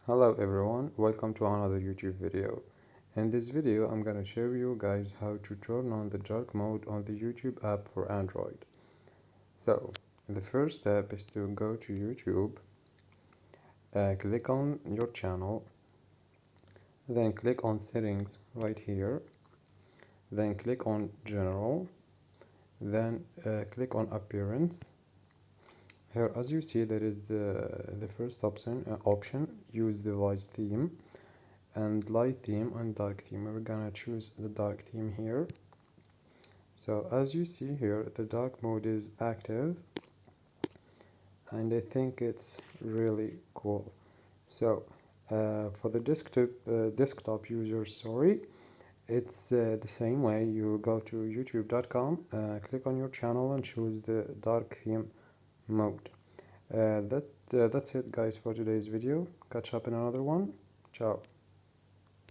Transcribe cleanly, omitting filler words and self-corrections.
Hello everyone, welcome to another YouTube video. In this video I'm gonna show you guys how to turn on the dark mode on the YouTube app for Android. So the first step is to go to YouTube, click on your channel, then click on settings right here, then click on general, then click on appearance. Here, as you see, there is the first option, use device theme, and light theme and dark theme. We're gonna choose the dark theme here. So as you see here, the dark mode is active, and I think it's really cool. So for the desktop users, sorry, it's the same way. You go to youtube.com, click on your channel and choose the dark theme mode. That's it guys for today's video. Catch up in another one. Ciao.